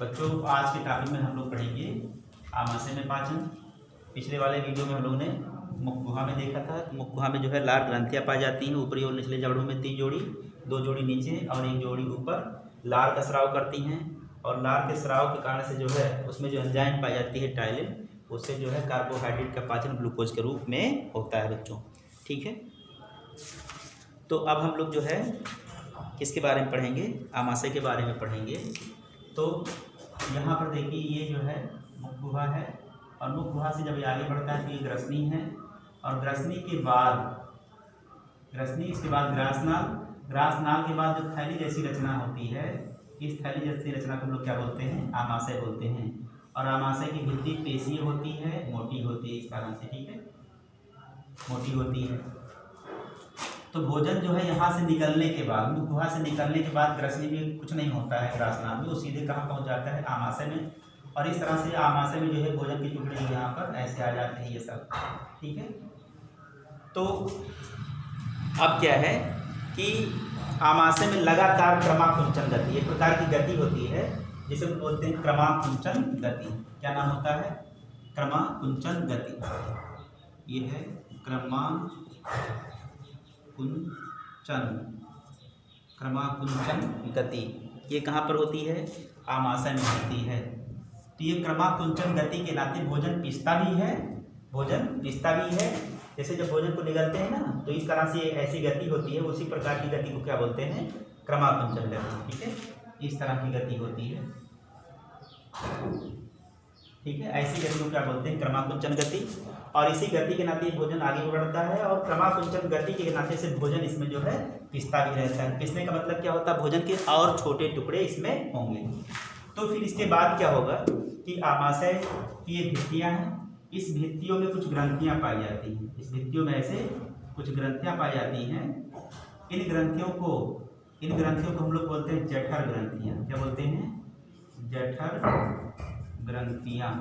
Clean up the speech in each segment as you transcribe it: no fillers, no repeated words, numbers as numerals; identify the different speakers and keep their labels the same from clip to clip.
Speaker 1: बच्चों आज के टॉपिक में हम लोग पढ़ेंगे आमाशय में पाचन। पिछले वाले वीडियो में हम लोग ने मुख गुहा में देखा था। मुख गुहा में जो है लार ग्रंथियाँ पाई जाती हैं ऊपरी और निचले जबड़ों में 3 जोड़ी, 2 जोड़ी नीचे और 1 जोड़ी ऊपर लार का स्राव करती हैं। और लार के स्राव के कारण से जो है उसमें जो एंजाइम पाई जाती है टाइलिन, उससे जो है कार्बोहाइड्रेट का पाचन ग्लूकोज के रूप में होता है बच्चों। ठीक है, तो अब हम लोग जो है किसके बारे में पढ़ेंगे, आमाशय के बारे में पढ़ेंगे। तो यहाँ पर देखिए ये जो है मुख गुहा है और मुख गुहा से जब ये आगे बढ़ता है तो ये ग्रसनी है और ग्रसनी के बाद इसके बाद ग्रासनाल, ग्रासनाल के बाद जो थैली जैसी रचना होती है, इस थैली जैसी रचना को हम लोग क्या बोलते हैं, आमाशय बोलते हैं। और आमाशय की भित्ति पेशीय होती है, मोटी होती है इस कारण से। ठीक है, मोटी होती है। तो भोजन जो है यहाँ से निकलने के बाद, मुख गुहा से निकलने के बाद ग्रसनी में कुछ नहीं होता है, ग्रासनाल में, वो सीधे कहाँ पहुँच जाता है, आमाशय में। और इस तरह से आमाशय में जो है भोजन के टुकड़े यहाँ पर ऐसे आ जाते हैं ये सब। ठीक है, तो अब क्या है कि आमाशय में लगातार क्रमाकुंचन गति, एक प्रकार की गति होती है जिसे बोलते हैं क्रमाकुंचन गति। क्या नाम होता है, क्रमाकुंचन गति। ये है क्रमाकुंचन गति। ये कहाँ पर होती है, आमाशय में होती है। तो ये क्रमाकुंचन गति के नाते भोजन पिसता भी है, जैसे जब भोजन को निगलते हैं ना, तो इस तरह से ऐसी गति होती है। उसी प्रकार की गति को क्या बोलते हैं, क्रमाकुंचन गति। ठीक है, इस तरह की गति होती है। ठीक है, ऐसी गति को क्या बोलते हैं, क्रमाकुंचन गति। और इसी गति के नाते भोजन आगे बढ़ता है और क्रमाकुंचन गति के नाते से भोजन इसमें जो है पिसता भी रहता है। पिसने का मतलब क्या होता है, भोजन के और छोटे टुकड़े इसमें होंगे। तो फिर इसके बाद क्या होगा कि आमाशय की ये भित्तियाँ हैं, इस भित्तियों में कुछ ग्रंथियाँ पाई जाती हैं। इस भित्तियों में ऐसे कुछ ग्रंथियाँ पाई जाती हैं। इन ग्रंथियों को हम लोग बोलते हैं जठर ग्रंथियाँ। क्या बोलते हैं, जठर ग्रंथियाँ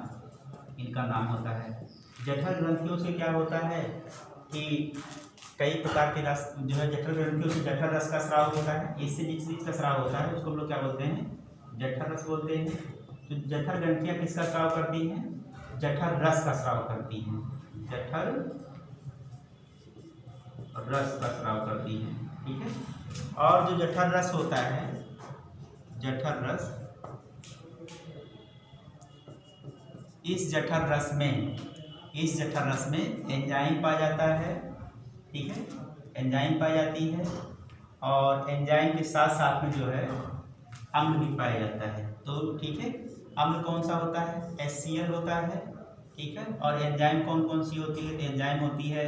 Speaker 1: इनका नाम होता है। जठर ग्रंथियों से क्या होता है कि कई प्रकार के रस जो है, जठर ग्रंथियों से जठर रस का स्राव होता है, इससे बीच का स्राव होता है, उसको हम लोग क्या बोलते हैं, जठर रस बोलते हैं। तो जठर ग्रंथियाँ किसका स्राव करती हैं, जठर रस का स्राव करती हैं, जठर रस का स्राव करती हैं। ठीक है, और जो जठर रस होता है, जठर रस, इस जठर रस में एंजाइम पाया जाता है। ठीक है, एंजाइम पाई जाती है और एंजाइम के साथ साथ में जो है अम्ल भी पाया जाता है। तो ठीक है, अम्ल कौन सा होता है, HCl होता है। ठीक है, और एंजाइम कौन कौन सी होती है, एंजाइम होती है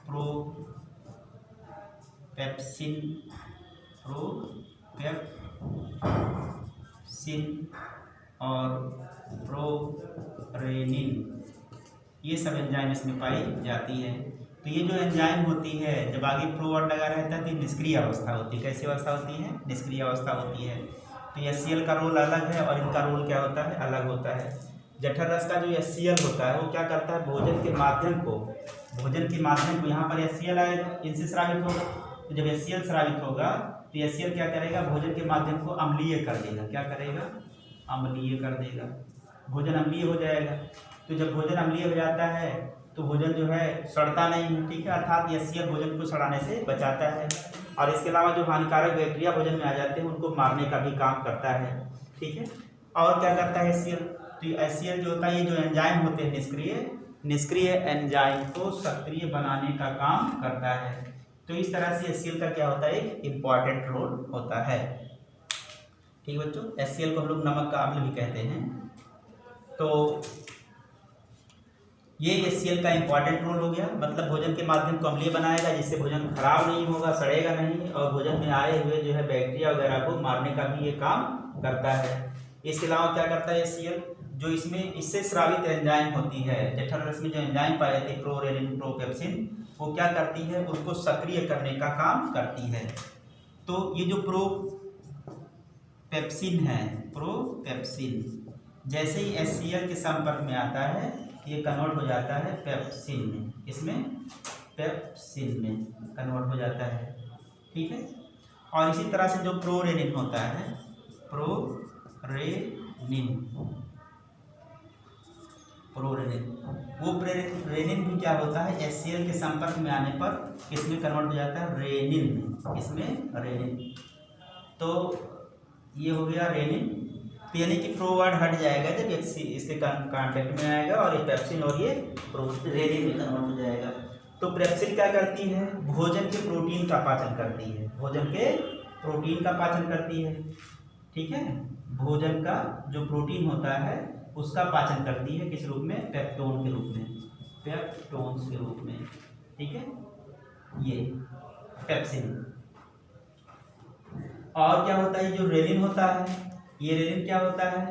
Speaker 1: प्रोपेप्सिन और प्रोरेनिन, ये सब एंजाइम इसमें पाई जाती है। तो ये जो एंजाइम होती है, जब आगे प्रो वर्ड लगा रहता है तो निष्क्रिय अवस्था होती है। कैसी अवस्था होती है, निष्क्रिय अवस्था होती है। तो HCl का रोल अलग है और इनका रोल क्या होता है, अलग होता है। जठर रस का जो HCl होता है वो क्या करता है, भोजन के माध्यम को यहाँ पर HCl आएगा, इनसे स्रावित होगा। तो जब HCl स्रावित होगा तो HCl क्या करेगा, भोजन के माध्यम को अम्लीय कर देगा। क्या करेगा, अम्लीय कर देगा, भोजन अम्लीय हो जाएगा। तो जब भोजन अम्लीय हो जाता है तो भोजन जो है सड़ता नहीं है। ठीक है, अर्थात HCl भोजन को सड़ाने से बचाता है। और इसके अलावा जो हानिकारक बैक्टीरिया भोजन में आ जाते हैं उनको मारने का भी काम करता है। ठीक है, और क्या करता है HCl, तो HCl जो होता है, ये जो एंजाइम होते हैं निष्क्रिय एंजाइम को सक्रिय बनाने का काम करता है। तो इस तरह से HCl का क्या होता है, एक इम्पॉर्टेंट रोल होता है। ठीक है बच्चों, HCl को हम लोग नमक का अम्ल भी कहते हैं। तो ये HCl का इम्पॉर्टेंट रोल हो गया, मतलब भोजन के माध्यम को अम्लीय बनाएगा जिससे भोजन खराब नहीं होगा, सड़ेगा नहीं, और भोजन में आए हुए जो है बैक्टीरिया वगैरह को मारने का भी ये काम करता है। इसके अलावा क्या करता है HCl, जो इससे स्रावित एंजाइम होती है, जठर रस में जो एंजाइम पाई जाती है प्रोरेनिन, प्रोपेप्सिन, वो क्या करती है, उसको सक्रिय करने का काम करती है। तो ये जो प्रोपेप्सिन जैसे ही HCl के संपर्क में आता है ये कन्वर्ट हो जाता है पेप्सिन में, इसमें पेप्सिन में कन्वर्ट हो जाता है। ठीक है, और इसी तरह से जो प्रोरेनिन होता है, प्रोरेनिन प्रोरेनिन। वो रेनिन भी क्या होता है, HCl के संपर्क में आने पर किसमें कन्वर्ट हो जाता है, रेनिन में। किसमें, रेनिन। तो ये हो गया रेनिन। तो यानी कि प्रो वर्ड हट जाएगा जब इसके कांटेक्ट में आएगा और ये पेप्सिन और ये रेनिन में कन्वर्ट हो जाएगा। तो पेप्सिन क्या करती है, भोजन के प्रोटीन का पाचन करती है। भोजन के प्रोटीन का पाचन करती है, ठीक है। भोजन का जो प्रोटीन होता है उसका पाचन करती है, किस रूप में, पेप्टोन के रूप में, पेप्टोन्स के रूप में, ठीक है। ये पेप्सिन। और क्या होता है, जो रेनिन होता है, ये रेनिन क्या होता है,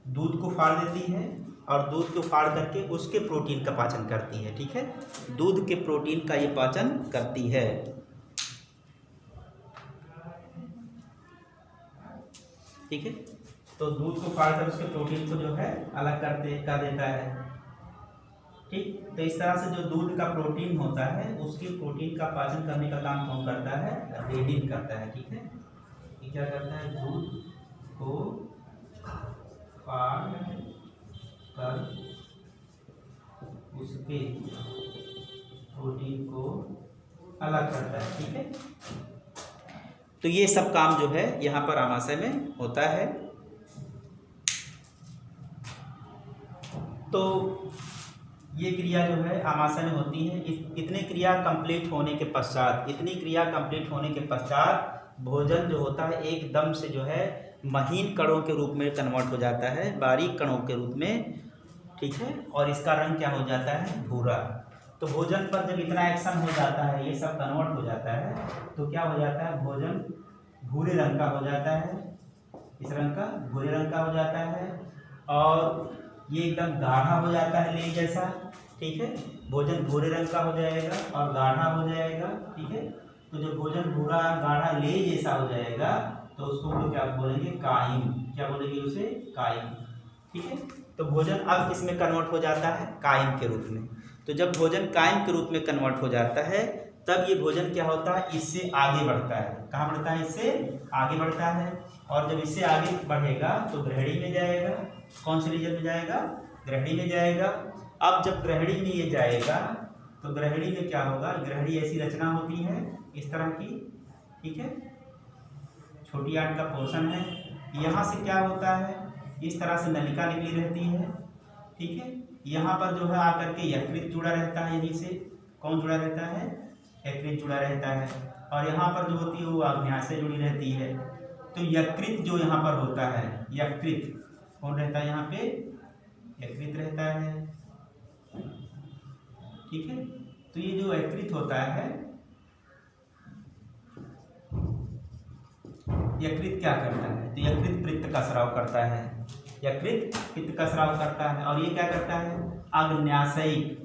Speaker 1: दूध को फाड़ देती है और दूध को फाड़ करके उसके प्रोटीन का पाचन करती है, ठीक है। दूध के प्रोटीन का ये पाचन करती है, ठीक है। तो दूध को फाड़कर उसके प्रोटीन को जो है अलग कर देता है, ठीक। तो इस तरह से जो दूध का प्रोटीन होता है उसके प्रोटीन का पाचन करने का काम कौन करता है, रेनिन करता है, ठीक है। ये क्या करता है, दूध को फाड़ कर उसके प्रोटीन को अलग करता है, ठीक है। तो ये सब काम जो है यहाँ पर आमाशय में होता है। तो ये क्रिया जो है आमाशय में होती है। इतनी क्रिया कंप्लीट होने के पश्चात भोजन जो होता है एकदम से जो है महीन कणों के रूप में कन्वर्ट हो जाता है, बारीक कणों के रूप में, ठीक है। और इसका रंग क्या हो जाता है, भूरा। तो भोजन पर जब इतना एक्शन हो जाता है, ये सब कन्वर्ट हो जाता है, तो क्या हो जाता है, भोजन भूरे रंग का हो जाता है, इस रंग का भूरे रंग का हो जाता है। और ये एकदम गाढ़ा हो जाता है, ले जैसा, ठीक है। भोजन भूरे रंग का हो जाएगा और गाढ़ा हो जाएगा, ठीक है। तो जब भोजन भूरा गाढ़ा ले जैसा हो जाएगा तो उसको हम लोग क्या बोलेंगे, काइम। क्या बोलेंगे उसे, काइम, ठीक है। तो भोजन अब किसमें कन्वर्ट हो जाता है, काइम के रूप में। तो जब भोजन काइम के रूप में कन्वर्ट हो जाता है तब ये भोजन क्या होता है, इससे आगे बढ़ता है। कहाँ बढ़ता है, इससे आगे बढ़ता है। और जब इससे आगे बढ़ेगा तो ग्रहणी में जाएगा। कौन से रीजन में जाएगा, ग्रहणी में जाएगा। अब जब ग्रहणी में ये जाएगा तो ग्रहणी में क्या होगा, ग्रहणी ऐसी रचना होती है इस तरह की, ठीक है। छोटी आंत का पोर्शन है, यहाँ से क्या होता है, इस तरह से नलिका निकली रहती है, ठीक है। यहाँ पर जो है आकर के यकृत जुड़ा रहता है, यहीं से कौन जुड़ा रहता है, यकृत जुड़ा रहता है। और यहाँ पर जो होती है वो आग्नेय से जुड़ी रहती है। तो यकृत जो यहाँ पर होता है, यकृत कौन रहता है, यहाँ पे यकृत रहता है, ठीक है। तो ये जो यकृत होता है, यकृत क्या करता है, तो यकृत पित्त का स्राव करता है, यकृत पित्त का स्राव करता है। और ये क्या करता है, आग्नेयाशयिक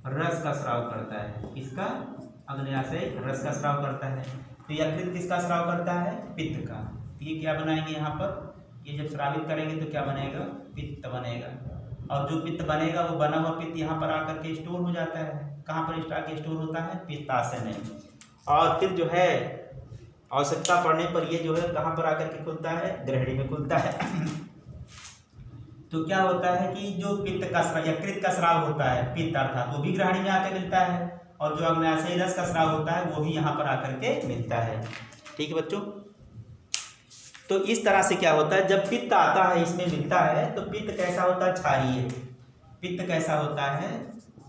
Speaker 1: रस का स्राव करता है। इसका आग्नेयाशयिक रस का स्राव करता है। तो यकृत किसका स्राव करता है, पित्त का। ये क्या बनाएंगे यहाँ पर, ये जब स्रावित करेंगे तो क्या बनेगा, पित्त बनेगा। और जो पित्त बनेगा वो बना हुआ पित्त यहाँ पर आकर के स्टोर हो जाता है। कहाँ पर स्टोर होता है, पित्ताशय में। और फिर जो है आवश्यकता पड़ने पर ये जो है कहाँ पर आकर के खुलता है, ग्रहणी में खुलता है। तो क्या होता है कि जो पित्त का यकृत का स्राव होता है, पित्त अर्थात, वो भी ग्रहणी में आकर मिलता है। और जो आग्नेयाशयी रस का स्राव होता है वो भी यहाँ पर आकर के मिलता है, ठीक है बच्चों। तो इस तरह से क्या होता है, जब पित्त आता है इसमें मिलता है तो पित्त कैसा होता है, क्षारीय। पित्त कैसा होता है,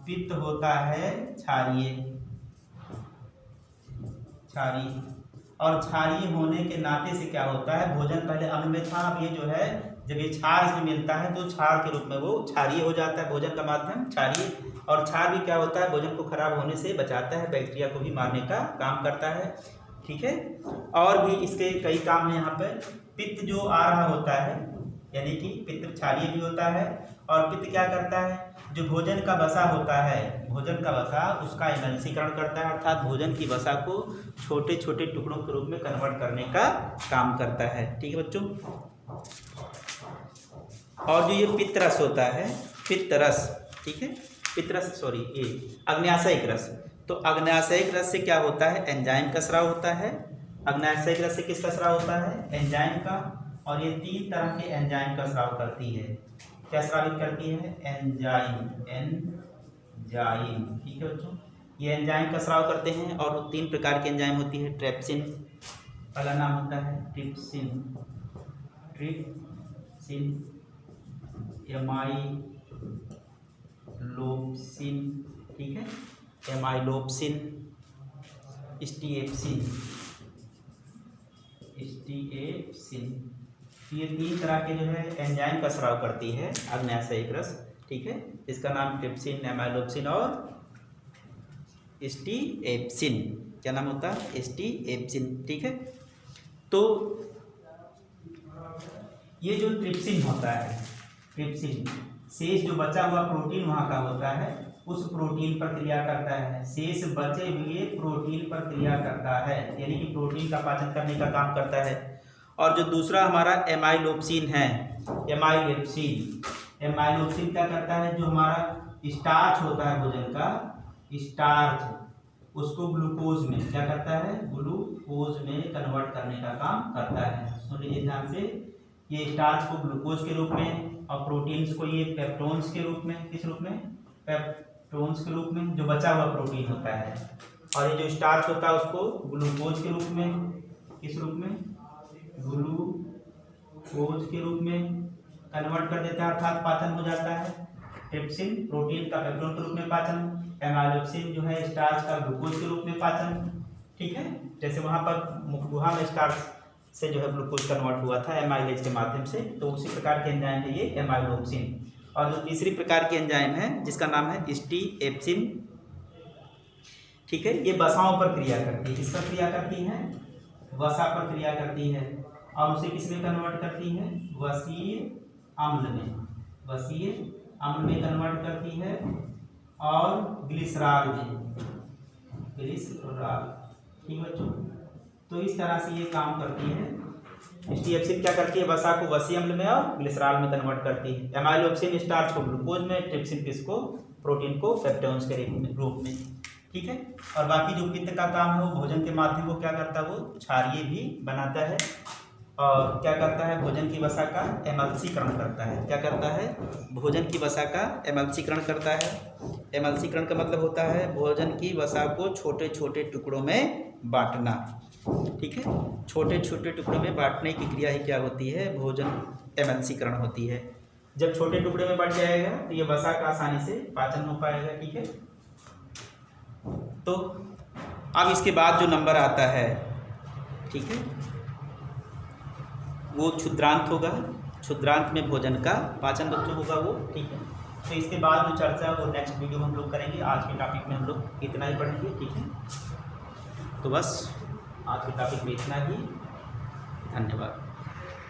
Speaker 1: पित्त होता है क्षारीय। और क्षारीय होने के नाते से क्या होता है, भोजन पहले अम्ल में था, अब ये जो है जब ये क्षार इसमें मिलता है तो क्षार के रूप में वो क्षारीय हो जाता है। भोजन का माध्यम क्षारीय। और क्षार भी क्या होता है, भोजन को खराब होने से बचाता है, बैक्टीरिया को भी मारने का काम करता है, ठीक है। और भी इसके कई काम हैं यहाँ पर। पित्त जो आ रहा होता है, यानी कि पित्त क्षारीय भी होता है। और पित्त क्या करता है, जो भोजन का वसा होता है, भोजन का वसा उसका एमल्सीकरण करता है, अर्थात भोजन की वसा को छोटे छोटे टुकड़ों के रूप में कन्वर्ट करने का काम करता है, ठीक है बच्चों। और जो ये पित्तरस होता है, पित्तरस, ठीक है, पित्तरस ये आग्नेयाशयिक रस। तो आग्नेयाशयिक रस से क्या होता है, एंजाइम का स्राव होता है। अग्नाशय रस से किसका स्राव होता है? एंजाइम का। और ये 3 तरह के एंजाइम का स्राव करती है। क्या स्रावित करती है? एंजाइम, ठीक है बच्चों, ये एंजाइम का स्राव करते हैं। और 3 प्रकार के एंजाइम होती है। ट्रिप्सिन, पहला नाम होता है ट्रिप्सिन, एमाइलोप्सिन, ठीक है, एमाइलोप्सिन, स्टीएप्सिन। ये 3 तरह के जो है एंजाइम का स्राव करती है अग्नाशयिक रस, ठीक है। इसका नाम ट्रिप्सिन, एमाइलोप्सिन और स्टीएप्सिन। क्या नाम होता है? स्टीएप्सिन, ठीक है। तो ये जो ट्रिप्सिन होता है, ट्रिप्सिन शेष जो बचा हुआ प्रोटीन वहाँ का होता है, उस प्रोटीन पर क्रिया करता है, शेष बचे हुए प्रोटीन पर क्रिया करता है, यानी कि प्रोटीन का पाचन करने का काम करता है। और जो दूसरा हमारा एमाइलोप्सिन है, एमाइलोप्सिन क्या करता है? जो हमारा स्टार्च होता है भोजन का, स्टार्च, उसको ग्लूकोज में क्या करता है? ग्लूकोज में कन्वर्ट करने का काम करता है। सुन लीजिए ध्यान से, ये स्टार्च को ग्लूकोज के रूप में और प्रोटीन्स को ये पेप्टोन्स के रूप में, किस रूप में? पेप्टोन्स के रूप में, जो बचा हुआ प्रोटीन होता है। और ये जो स्टार्च होता है उसको ग्लूकोज के रूप में, किस रूप में? ग्लूकोज के रूप में कन्वर्ट कर देता है, अर्थात पाचन हो जाता है। ट्रिप्सिन प्रोटीन का पेप्टोन के रूप में पाचन, एमाइलोप्सिन जो है स्टार्च का ग्लूकोज के रूप में पाचन, ठीक है। जैसे वहाँ पर मुखगुहा में स्टार्च से जो है ग्लूकोज कन्वर्ट हुआ था एमाइलेज के माध्यम से, तो उसी प्रकार के एंजाइम है ये एमाइलोप्सिन। और जो तीसरी प्रकार की एंजाइम है जिसका नाम है स्टीएप्सिन, ठीक है, ये वसाओं पर क्रिया करती है। किस पर क्रिया करती है? वसा पर क्रिया करती है। और उसे किस में कन्वर्ट करती है? वसीय अम्ल में, वसीय अम्ल में कन्वर्ट करती है। और ग्लिसरॉल में, ग्लिसरॉल, ठीक बच्चों। तो इस तरह से ये काम करती है। स्टीएप्सिन क्या करती है? वसा को वसीय अम्ल में और ग्लिसरॉल में कन्वर्ट करती है। एमाइलोप्सिन स्टार्च को ग्लूकोज में, ट्रिप्सिन किसको? प्रोटीन को पेप्टोन्स के रूप में, ठीक है। और बाकी जो पित्त का काम है वो भोजन के माध्यम को क्या करता है? वो क्षारीय भी बनाता है। और क्या करता है? भोजन की वसा का एमल्सीकरण करता है। क्या करता है? भोजन की वसा का एमल्सीकरण करता है। एमल्सीकरण का मतलब होता है भोजन की वसा को छोटे छोटे टुकड़ों में बांटना, ठीक है। छोटे छोटे टुकड़ों में बांटने की क्रिया ही क्या होती है? भोजन एमल्सीकरण होती है। जब छोटे टुकड़े में बट जाएगा तो ये वसा का आसानी से पाचन हो पाएगा, ठीक है। तो अब इसके बाद जो नंबर आता है, ठीक है, वो क्षुद्रांत होगा। क्षुद्रांत में भोजन का पाचन बच्चों होगा वो, ठीक है। तो इसके बाद जो चर्चा है वो नेक्स्ट वीडियो में हम लोग करेंगे। आज के टॉपिक में हम लोग इतना ही पढ़ेंगे, ठीक है। तो बस आज के टॉपिक में इतना ही। धन्यवाद।